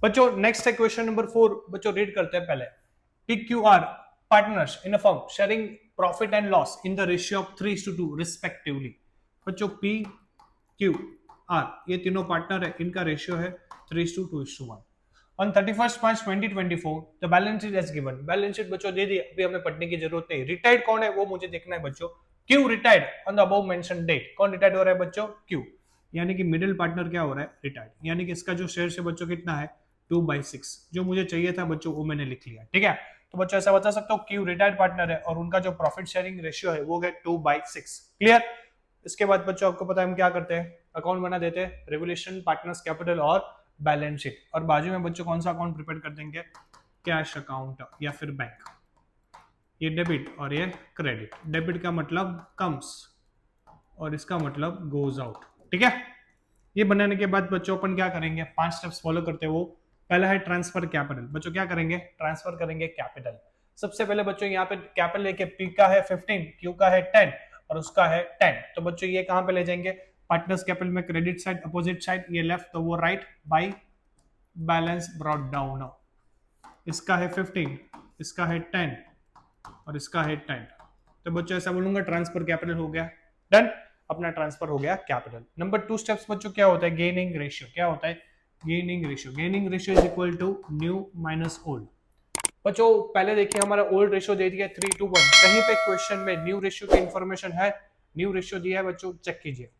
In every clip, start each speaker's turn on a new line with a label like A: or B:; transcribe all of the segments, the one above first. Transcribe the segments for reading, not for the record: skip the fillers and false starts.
A: बच्चों नेक्स्ट है question number 4। बच्चों रीड करते हैं पहले। PQR partners in a firm sharing profit and loss in the ratio of 3:2 respectively. बच्चों PQR ये तीनों पार्टनर है, इनका रेशियो है 3:2:1। On 31st March 2024 the balance sheet as given। Balance sheet बच्चों दे दी, अभी हमें पढ़ने की जरूरत नहीं। रिटायर्ड कौन है वो मुझे देखना है बच्चों। Q retired on the above mention date. कौन रिटायर्ड हो रहा है बच्चों? क्यू, यानी कि मिडिल पार्टनर क्या हो रहा है? रिटायर्ड, यानी कि इसका जो शेयर है बच्चों कितना है? 2/6। जो मुझे चाहिए था बच्चों वो मैंने लिख लिया, ठीक है। तो बच्चों ऐसा बता सकता हूँ क्यू रिटायर्ड पार्टनर है और उनका जो प्रॉफिट शेयरिंग रेशियो है वो है 2/6। क्लियर। इसके बाद बच्चों आपको पता है हम क्या करते हैं, अकाउंट बना देते हैं, रेवोल्यूशन, पार्टनर्स कैपिटल और बैलेंस शीट। और बाजू में बच्चों कौन सा अकाउंट प्रिपेयर कर देंगे? कैश अकाउंट या फिर बैंक। ये डेबिट और ये क्रेडिट। डेबिट का मतलब कम्स और इसका मतलब गोज आउट, ठीक है। ये बनाने के बाद बच्चों अपन क्या करेंगे, 5 स्टेप्स फॉलो करते हैं। वो पहला है ट्रांसफर कैपिटल। बच्चों क्या करेंगे? ट्रांसफर करेंगे कैपिटल। सबसे पहले बच्चों यहाँ पे कैपिटल लेके पी का है 15, क्यू का है 10 और उसका है 10। तो बच्चों ये कहां पे ले जाएंगे? पार्टनर्स कैपिटल में क्रेडिट साइड, अपोजिट साइड ये लेफ्ट तो वो right, by balance brought down. इसका है 15, इसका है 10 और इसका है 10। तो बच्चों ऐसा बोलूंगा ट्रांसफर कैपिटल हो गया, डन। अपना ट्रांसफर हो गया कैपिटल। नंबर 2 स्टेप्स बच्चों क्या होता है? Gaining ratio. क्या होता है? Gaining ratio. Gaining ratio is equal to new minus old. बच्चों पहले देखिए हमारा ओल्ड रेशियो दे दिया 3:1। कहीं पे क्वेश्चन में न्यू रेशियो की इंफॉर्मेशन है? न्यू रेशियो दिया है बच्चों, चेक कीजिए।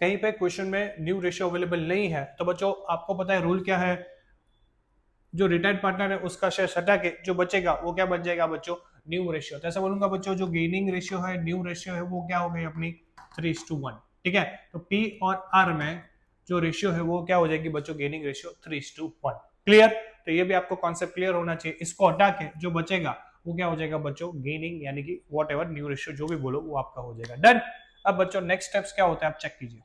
A: कहीं पे क्वेश्चन में न्यू रेशियो अवेलेबल नहीं है तो बच्चों आपको पता है रूल क्या है, जो रिटायर्ड पार्टनर है उसका शेयर हटा के जो बचेगा वो क्या बन जाएगा बच्चों? New ratio. तो ऐसा बोलूंगा बच्चों जो गेनिंग रेशियो है, न्यू रेशियो है, वो क्या हो गई अपनी 3:1, ठीक है। तो पी और आर में जो रेशियो है वो क्या हो जाएगी बच्चों? Gaining ratio 3:1। क्लियर। तो ये भी आपको कॉन्सेप्ट क्लियर होना चाहिए। इसको हटा के जो बचेगा वो क्या हो जाएगा बच्चों? गेनिंग, यानी कि वॉट एवर न्यू रेशियो जो भी बोलो वो आपका हो जाएगा, डन। अब बच्चों नेक्स्ट स्टेप्स क्या होता है आप चेक कीजिए।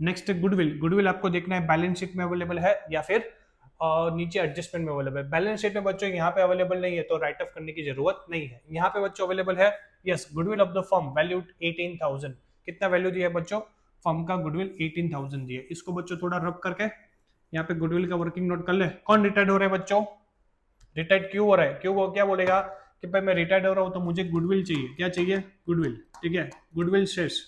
A: Next goodwill. गुडविल आपको देखना है बैलेंस शीट में अवेलेबल है या फिर नीचे एडजस्टमेंट में अवेलेबल है। बैलेंस शीट में बच्चों यहाँ पे अवेलेबल नहीं है तो राइट ऑफ करने की जरूरत नहीं है। यहाँ पे बच्चों अवेलेबल है, yes, goodwill of the firm valued 18,000। कितना वैल्यू दिया है बच्चों? फर्म का गुडविल 18,000 दिया। इसको बच्चों थोड़ा रब करके यहाँ पे गुडविल का वर्किंग नोट कर ले। कौन रिटायर्ड हो रहा है बच्चों? रिटायर्ड क्यों हो रहा है? क्यों वो क्या बोलेगा कि भाई मैं रिटायर्ड हो रहा हूँ तो मुझे गुडविल चाहिए। क्या चाहिए? गुडविल, ठीक है। Goodwill shares.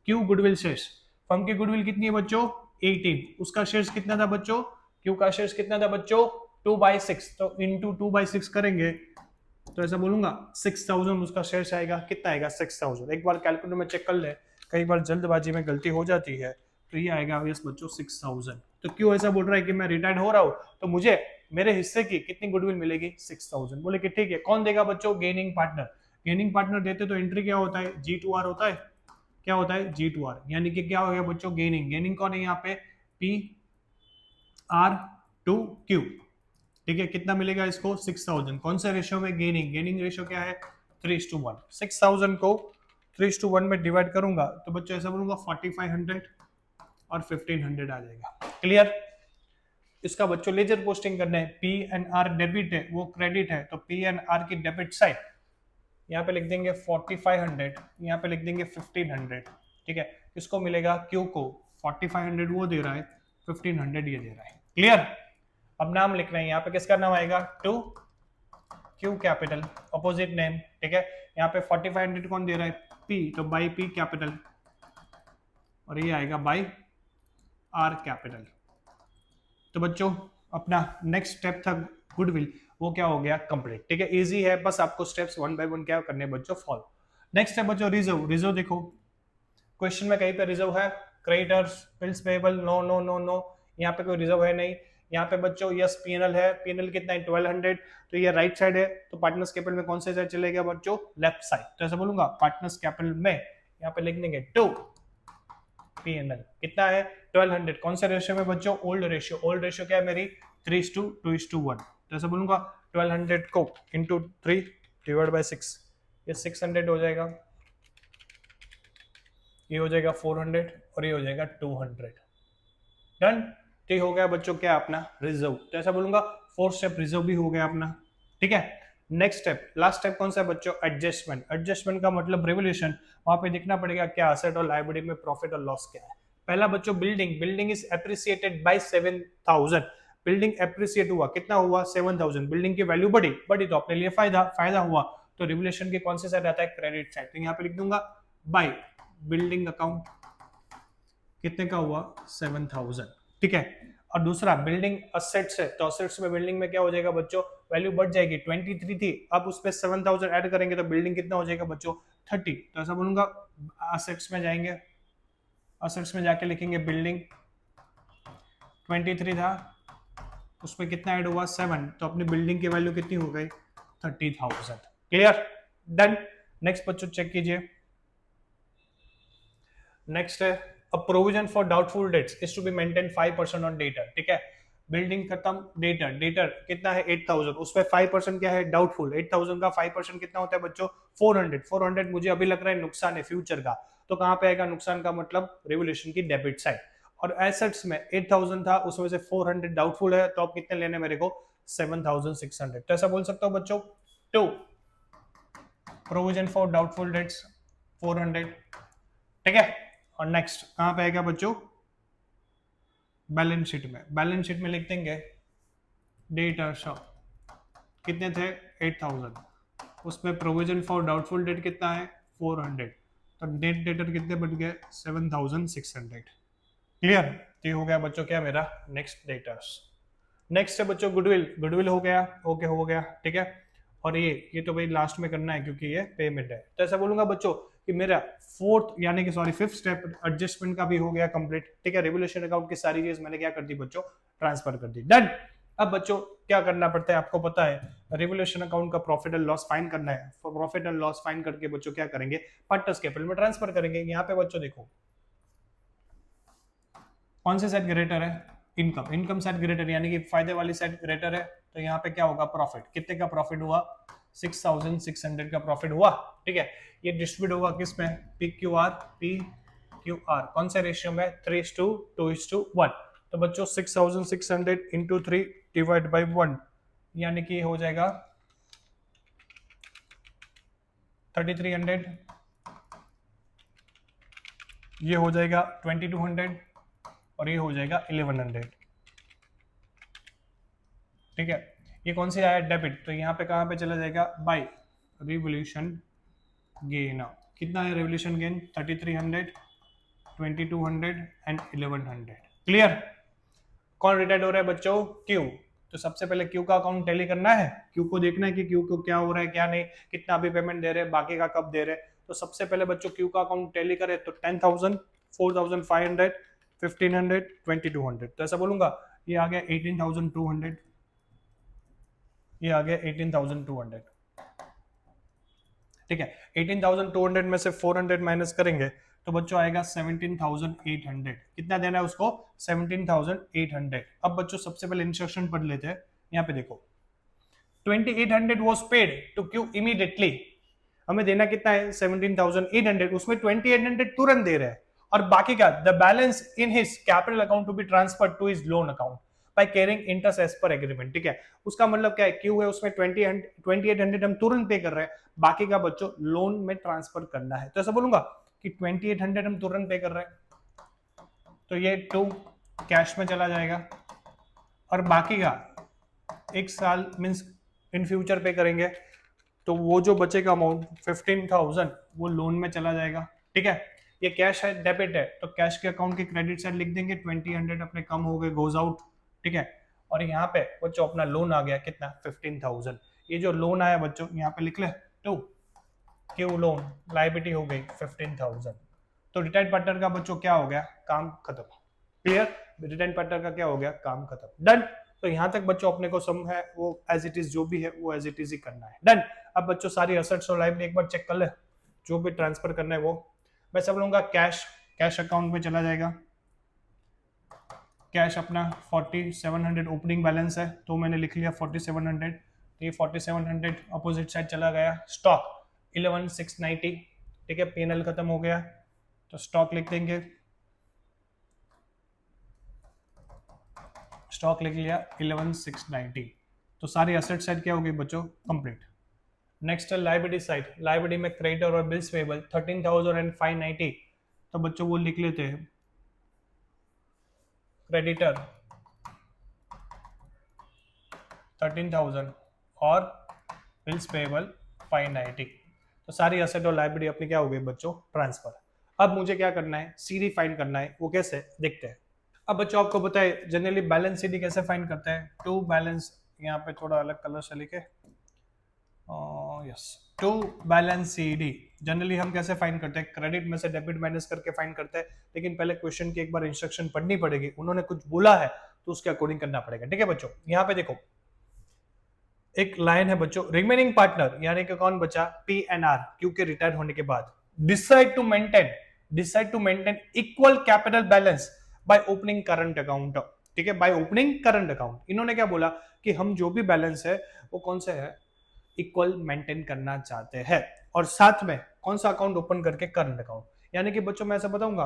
A: क्यों गुडविल शेयर्स? फर्म की गुडविल कितनी है बच्चों? 18। उसका शेयर्स कितना था बच्चों? क्यू का शेयर्स कितना था बच्चों? 2/6। तो इंटू 2/6 करेंगे तो ऐसा बोलूंगा 6,000 उसका शेयर्स आएगा। कितना आएगा? 6,000। एक बार कैलकुलेटर में चेक कर ले, कई बार जल्दबाजी में गलती हो जाती है। तो ये आएगा यस बच्चों 6,000। तो क्यों ऐसा बोल रहा है कि मैं रिटायर्ड हो रहा हूं तो मुझे मेरे हिस्से की कितनी गुडविल मिलेगी? 6,000। बोले कि ठीक है। कौन देगा बच्चों? Gaining partner. गेनिंग पार्टनर देते तो एंट्री क्या होता है? G2R होता है। क्या होता है? G2R, यानी कि क्या हो गया बच्चों? गेनिंग। गेनिंग कौन है यहाँ पे? PR2Q, ठीक है। कितना मिलेगा इसको? 6,000। कौन से रेशियो में? गेनिंग। गेनिंग रेशियो क्या है? 3:1। 6,000 को 3:1 में डिवाइड करूंगा तो बच्चों ऐसा बोलूंगा 4,500 और 1,500 आ जाएगा। क्लियर। इसका बच्चों लेजर पोस्टिंग करना है। P&R डेबिट है, वो क्रेडिट है, तो P&R की डेबिट साइड यहाँ पे लिख देंगे 4,500, यहाँ पे लिख देंगे 1,500, ठीक है। किसको मिलेगा? क्यू को। 4,500 वो दे रहा है, 1,500 ये दे रहा है। क्लियर। अब नाम लिख रहे हैं, यहाँ पे किसका नाम आएगा? To Q capital, opposite name, ठीक है। यहाँ पे 4,500 कौन दे रहा है? पी, तो बाई पी कैपिटल और ये आएगा बाई आर कैपिटल। तो बच्चों अपना नेक्स्ट स्टेप था गुडविल, वो क्या हो गया? कंप्लीट, ठीक है। इजी है, बस आपको स्टेप्स 1 बाय 1 क्या करने बच्चों? फॉलो। नेक्स्ट है बच्चों रिजर्व। रिजर्व देखो क्वेश्चन में कहीं पे रिजर्व है? Creditors, bills payable, no no no no, यहाँ पे कोई रिजर्व है नहीं। यहाँ पे बच्चों यस पीएनएल है। पीएनएल कितना है? 1,200। तो ये राइट साइड है, तो पार्टनर्स कैपिटल में कौन से साइड चलेगा बच्चों? Left side. तो ऐसा बोलूंगा पार्टनर्स कैपिटल में यहाँ पे लिख देंगे 2 पीएनएल कितना है? 1,200। कौन से रेशियो में बच्चों? Old ratio. ओल्ड रेशियो क्या है मेरी? 3:2:1। तो ऐसा बोलूंगा 1,200 को इंटू 3 डिवाइड बाय 6, ये 600 हो जाएगा, ये हो जाएगा 400 और ये हो जाएगा 200। डन। तो ये हो गया बच्चों क्या अपना रिजर्व। तो ऐसा बोलूंगा 4 स्टेप रिजर्व भी हो गया अपना, ठीक है। नेक्स्ट स्टेप, लास्ट स्टेप कौन सा है बच्चों? एडजस्टमेंट। एडजस्टमेंट का मतलब रेवोल्यूशन। वहां पे देखना पड़ेगा क्या असेट और लायबिलिटी में प्रॉफिट और लॉस क्या है। पहला बच्चों building is appreciated by 7,000, building appreciate हुआ, कितना हुआ 7,000, बिल्डिंग की वैल्यू बढ़ी तो अपने लिए फायदा हुआ, तो रिवोल्यूशन के कौन से साइड आता है, क्रेडिट साइड, तो यहाँ पे लिख दूंगा बाय बिल्डिंग अकाउंट कितने का हुआ 7,000, ठीक है। और दूसरा बिल्डिंग असेट्स है, तो असेट्स में बिल्डिंग में क्या हो जाएगा बच्चों, वैल्यू बढ़ जाएगी, 23 थी, अब उस पे 7,000 ऐड करेंगे तो बिल्डिंग कितना हो जाएगा बच्चों 30, तो ऐसा बोलूंगा असेट्स में जाएंगे, असेट्स में जाके लिखेंगे बिल्डिंग 23 था, उसमें कितना ऐड हुआ 7, तो अपनी बिल्डिंग की वैल्यू कितनी हो गई 30,000, क्लियर, डन। नेक्स्ट बच्चों चेक कीजिए, नेक्स्ट है a provision for doubtful debts is to be maintain 5% on debtor, ठीक है। बिल्डिंग खत्म, डेटर कितना है 8,000, उसमें 5% क्या है डाउटफुल, 8,000 का 5% कितना होता है बच्चों 400 मुझे अभी लग रहा है नुकसान है फ्यूचर का, तो कहां पे आएगा नुकसान का मतलब रेवोल्यूशन की डेबिट साइड, और एसेट्स में 8,000 था उसमें से 400 डाउटफुल है, तो अब कितने लेने मेरे को 7,600, तो ऐसा बोल सकता हूं बच्चों 2 प्रोविजन फॉर डाउटफुल डेट्स 400, ठीक है। और नेक्स्ट कहां पे आएगा बच्चों बैलेंस शीट में, बैलेंस शीट में लिख देंगे डेटर्स कितने थे 8,000, उसमें प्रोविजन फॉर डाउटफुल डेट कितना है 400, तो नेट डेटर कितने बन गए 7,600, क्लियर। तो ये हो गया बच्चों क्या मेरा नेक्स्ट डेटर्स। नेक्स्ट है बच्चों गुडविल हो गया, ओके हो गया, ठीक है। और ये तो भाई लास्ट में करना है क्योंकि ये पेमेंट है, तो ऐसा बोलूंगा बच्चों कि मेरा फिफ्थ स्टेप एडजस्टमेंट का भी हो गया कंप्लीट, ठीक है। रेवोल्यूशन अकाउंट की सारी चीज मैंने क्या कर दी बच्चों ट्रांसफर कर दी, डन। अब बच्चों क्या करना पड़ता है आपको पता है, रेवोल्यूशन अकाउंट का प्रॉफिट एंड लॉस फाइंड करना है, प्रॉफिट एंड लॉस फाइंड करके बच्चों क्या करेंगे पार्टनर्स कैपिटल में ट्रांसफर करेंगे। यहाँ पे बच्चों देखो कौन से साइड ग्रेटर है, इनकम साइड ग्रेटर यानी कि फायदे वाली साइड ग्रेटर है, तो यहाँ पे क्या होगा प्रॉफिट, कितने का प्रॉफिट हुआ 6,600 का प्रॉफिट हुआ, ठीक है। ये डिस्ट्रीब्यूट होगा किस में पी क्यू आर कौन से रेशियो में 3:2:1, तो बच्चों 6,600 इंटू 3 डिवाइड बाई 1 यानी कि हो जाएगा 3,300, ये हो जाएगा 2,200 और ये हो जाएगा 1,100, ठीक है। ये कौन सी आया डेबिट, तो यहाँ पे कहाँ पे चला जाएगा बाय रिवोल्यूशन गेन, कितना है रिवोल्यूशन गेन 3,300 2,200 एंड 1,100, क्लियर। कौन रिटायर्ड हो रहा है बच्चों क्यू, तो सबसे पहले क्यू का अकाउंट टैली करना है, क्यू को देखना है कि क्यू को क्या हो रहा है क्या नहीं, कितना अभी पेमेंट दे रहे हैं बाकी का कब दे रहे हैं, तो सबसे पहले बच्चों क्यू का अकाउंट टैली करे तो 10,000 4,500 1,500 2,200, तो ऐसा बोलूंगा ये आ गया 18,200, ये आ गया 18,200, ठीक है। 18,200 में से 400 माइनस करेंगे तो बच्चों आएगा 17,800, कितना देना है उसको 17,800। अब बच्चों सबसे पहले इंस्ट्रक्शन पढ़ लेते हैं, यहाँ पे देखो 2,800 was paid to Q immediately, हमें देना कितना है 17,800, उसमें 2,800 तुरंत दे रहे हैं, और बाकी का the balance in his capital account to be transferred to his loan account by carrying interest as per agreement, ठीक है। उसका मतलब क्या है क्यू है उसमें 2,800 हम तुरंत पे कर रहे हैं, बाकी का बच्चों लोन में ट्रांसफर करना है, तो ऐसा बोलूंगा कि 2,800 हम तुरंत पे कर रहे हैं, तो ये 2 कैश में चला जाएगा, और बाकी का 1 साल मींस इन फ्यूचर पे करेंगे, तो वो जो बचेगा अमाउंट 15,000 वो लोन में चला जाएगा, ठीक है। ये कैश है डेबिट है, तो कैश के अकाउंट की क्रेडिट साइड लिख देंगे 2,000 अपने कम हो गए गोज आउट, ठीक है। और यहाँ पे बच्चों अपना लोन आ गया कितना 15,000, ये जो लोन आया बच्चों यहाँ पे लिख ले 2 क्यू लोन लायबिलिटी हो गई 15,000, तो रिटायर्ड पार्टनर का बच्चों क्या हो गया काम खत्म, क्लियर। रिटायर्ड पार्टनर का क्या हो गया काम खत्म, डन। तो यहाँ तक बच्चों अपने को सम है वो एज इट इज जो भी है वो एज इट इज ही करना है, डन। अब बच्चों सारी असेट्स और लायबिलिटी एक बार चेक कर ले, जो भी ट्रांसफर करना है वो मैं सब लूंगा कैश अकाउंट में चला जाएगा, कैश अपना 4,700 ओपनिंग बैलेंस है तो मैंने लिख लिया 4,700, तो ये 4,700 अपोजिट साइड चला गया, स्टॉक 11,690, ठीक है। P&L खत्म हो गया तो स्टॉक लिख देंगे, स्टॉक लिख लिया 11,690, तो सारी एसेट साइड क्या हो गई बच्चों कंप्लीट। नेक्स्ट है लायबिलिटी साइड, लायबिलिटी में क्रेडिटर और बिल्स पेबल 13,590, तो बच्चों वो लिख लेते हैं क्रेडिटर 13,000 और बिल्स पेएबल 590। तो सारी एसेट और लायबिलिटी अपनी क्या हो गई बच्चों, ट्रांसफर। अब मुझे क्या करना है, सीडी फाइंड करना है, वो कैसे देखते हैं। अब बच्चों आपको पता है जनरली बैलेंस सीडी कैसे फाइंड करते हैं, टू बैलेंस, यहाँ पे थोड़ा अलग कलर से लिखे, yes, to balance CD generally हम कैसे फाइंड करते हैं, क्रेडिट में से डेबिट माइनस करके फाइंड करते हैं। लेकिन पहले क्वेश्चन की एक बार इंस्ट्रक्शन पढ़नी पड़ेगी, उन्होंने कुछ बोला है तो उसके अकॉर्डिंग करना पड़ेगा। ठीक है बच्चों, यहाँ पे देखो एक लाइन है बच्चों, रिमेनिंग पार्टनर यानी कि कौन बचा, पी एन आर, क्यू के रिटायर होने के बाद decide to maintain equal capital balance by opening current account. ठीक है, बाय ओपनिंग करंट अकाउंट। इन्होंने क्या बोला कि हम जो भी बैलेंस है वो कौन से है, इक्वल मेंटेन करना चाहते हैं, और साथ में कौन सा अकाउंट ओपन करके, करंट अकाउंट। यानी कि बच्चों मैं ऐसा बताऊंगा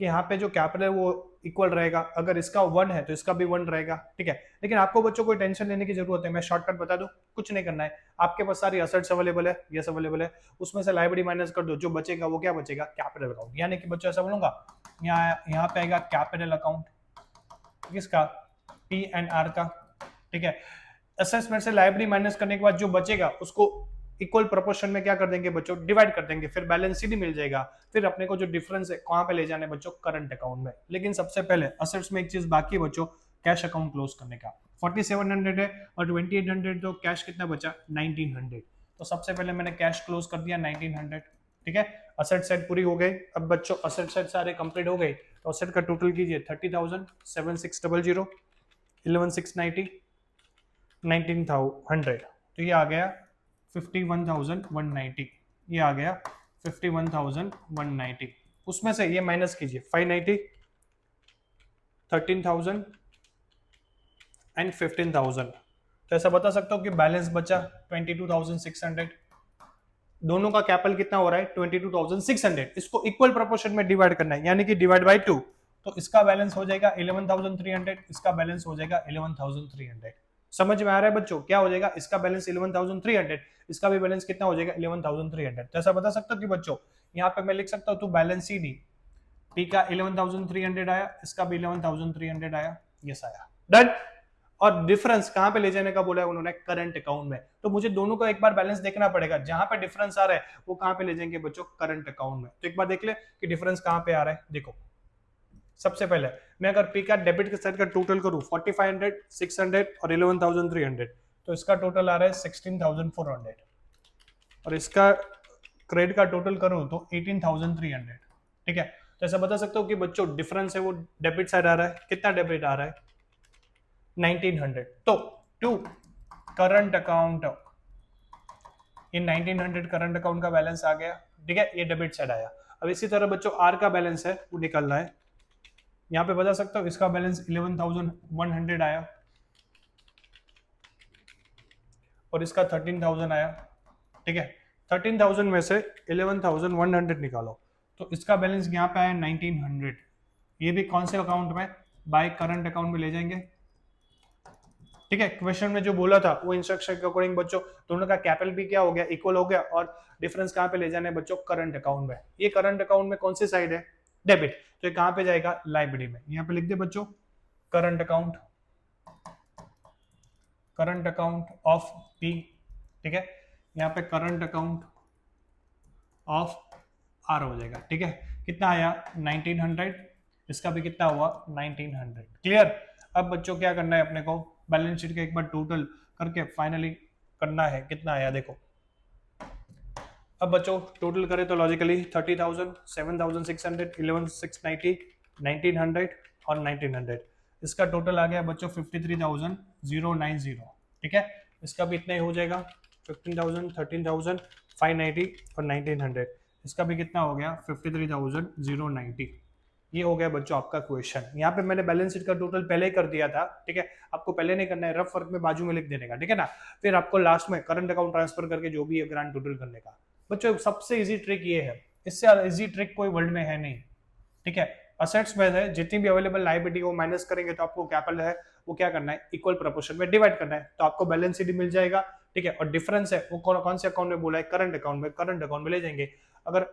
A: कि यहाँ पे जो कैपिटल है वो इक्वल रहेगा, अगर इसका 1 है तो इसका भी 1 रहेगा। ठीक है, लेकिन आपको बच्चों कोई टेंशन लेने की जरूरत है, मैं शॉर्टकट बता दूं, कुछ नहीं करना है। आपके पास सारी असेट्स अवेलेबल है, यस अवेलेबल है, उसमें से लायबिलिटी माइनस कर दो, जो बचेगा वो क्या बचेगा, कैपिटल अकाउंट। यानी कि बच्चों ऐसा बोलूंगा, यहाँ पे आएगा कैपिटल अकाउंट किसका, पी एन आर का। ठीक है, असेसमेंट से लायबिलिटी माइनस करने के बाद जो बचेगा उसको इक्वल प्रोपोर्शन में क्या कर देंगे बच्चों, डिवाइड कर देंगे, फिर बैलेंस शीट मिल जाएगा। फिर अपने को जो डिफरेंस है कहां पे ले जाने बच्चों, करंट अकाउंट में। लेकिन सबसे पहले असेट्स में एक चीज बाकी है बच्चों, कैश अकाउंट क्लोज करने का। 4700 है और 2800, तो कैश कितना बचा, 1900। तो सबसे पहले मैंने कैश क्लोज कर दिया 1900। ठीक है, असेट सेट पूरी हो गई। अब बच्चों असेट सेट सारे कंप्लीट हो गए, तो असेट का टोटल कीजिए 30,000, 7600, 11,690, 19,100, तो ये आ गया 51,190, ये आ गया 51,190। उसमें से ये माइनस कीजिए 590, 13,000 एंड 15,000। तो ऐसा बता सकता हूं कि बैलेंस बचा 22,600। दोनों का कैपिटल कितना हो रहा है, 22,600। इसको इक्वल प्रोपोर्शन में डिवाइड करना है, यानी कि डिवाइड बाय 2। तो इसका बैलेंस हो जाएगा 11,300, इसका बैलेंस हो जाएगा 11,300। समझ में आ रहा है बच्चों, क्या हो जाएगा, इसका बैलेंस 11,300, इसका भी बैलेंस कितना हो जाएगा 11,300। तो ऐसा बता सकता हूं कि बच्चों यहाँ पे मैं लिख सकता हूं, तो बैलेंस सी डी, पी का 11,300 आया, इसका भी 11,300 आया, यस आया, डन। और डिफरेंस कहां पे ले जाने का बोला है उन्होंने, करंट अकाउंट में। तो मुझे दोनों का एक बार बैलेंस देखना पड़ेगा, जहां पे डिफरेंस आ रहा है वो कहां पे ले जाएंगे बच्चों, करंट अकाउंट में। तो एक बार देख ले कि डिफरेंस कहां पे आ रहा है। देखो सबसे पहले मैं अगर पी का डेबिट के साइड का टोटल करूं 4500, 600 और 11,300, तो इसका टोटल आ रहा है 16,400, और इसका क्रेडिट का टोटल करूं तो 18,300। ठीक है, तो ऐसा बता सकता हूं कि बच्चों डिफरेंस है वो डेबिट साइड आ रहा है, कितना डेबिट आ रहा है, 1900। तो टू करंट अकाउंट, ये 1900 करंट अकाउंट का बैलेंस आ गया। ठीक है, ये डेबिट साइड आया। अब इसी तरह बच्चों आर का बैलेंस है वो निकलना है, यहाँ पे बता सकता हूँ इसका बैलेंस 11,100 आया और इसका 13,000 आया। ठीक है, 13,000 में से 11,100 निकालो, तो इसका बैलेंस यहाँ पे आया 1900। ये भी कौन से अकाउंट में, बाय करंट अकाउंट में ले जाएंगे। ठीक है, क्वेश्चन में जो बोला था वो इंस्ट्रक्शन के अकॉर्डिंग बच्चों दोनों का कैपिटल भी क्या हो गया, इक्वल हो गया, और डिफरेंस कहाँ पे ले जाना है बच्चों, करंट अकाउंट में। ये करंट अकाउंट में कौन सी साइड है, डेबिट, तो ये कहां पे जाएगा, लायबिलिटी में। यहां पे लिख दे बच्चों करंट अकाउंट ऑफ पी। ठीक है, यहां पे करंट अकाउंट ऑफ आर हो जाएगा। ठीक है, कितना आया 1900, इसका भी कितना हुआ 1900। क्लियर। अब बच्चों क्या करना है अपने को, बैलेंस शीट का एक बार टोटल करके फाइनली करना है, कितना आया देखो। अब बच्चों टोटल करें तो लॉजिकली 30,000, 7,600, 11,690, 1900 और 1900, इसका टोटल आ गया बच्चों 53,090। ठीक है, इसका भी इतना ही हो जाएगा 15,000, 13,000, 590 और 1900, इसका भी कितना हो गया 53,090। ये हो गया बच्चों आपका क्वेश्चन। यहाँ पे मैंने बैलेंस शीट का टोटल पहले ही कर दिया था। ठीक है, आपको पहले नहीं करना है, रफ वर्क में बाजू में लिख देने का। ठीक है ना, फिर आपको लास्ट में करंट अकाउंट ट्रांसफर करके जो भी है ग्रांड टोटल करने का। बच्चों सबसे इजी ट्रिक ये है, इससे इजी ट्रिक कोई वर्ल्ड में है नहीं। ठीक है, असेट्स में है जितनी भी अवेलेबल लायबिलिटी वो माइनस करेंगे तो आपको कैपिटल है वो क्या करना है, इक्वल प्रोपोर्शन में डिवाइड करना है, तो आपको बैलेंस शीट मिल जाएगा। ठीक है, और डिफरेंस है वो कौन से अकाउंट में बोला है, करंट अकाउंट में, करंट अकाउंट में ले जाएंगे। अगर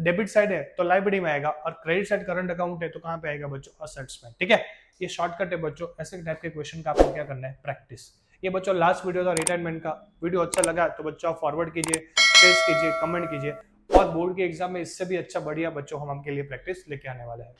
A: डेबिट साइड है तो लाइबिलिटी में आएगा, और क्रेडिट साइड करंट अकाउंट है तो कहाँ पे आएगा बच्चों, असेट्स में। ठीक है, ये शॉर्टकट है बच्चों, ऐसे टाइप के क्वेश्चन का आपको क्या करना है, प्रैक्टिस। ये बच्चों लास्ट वीडियो था रिटायरमेंट का, वीडियो अच्छा लगा तो बच्चों आप फॉरवर्ड कीजिए, शेयर कीजिए, कमेंट कीजिए, और बोर्ड के एग्जाम में इससे भी अच्छा बढ़िया बच्चों हम आपके लिए प्रैक्टिस लेके आने वाले हैं।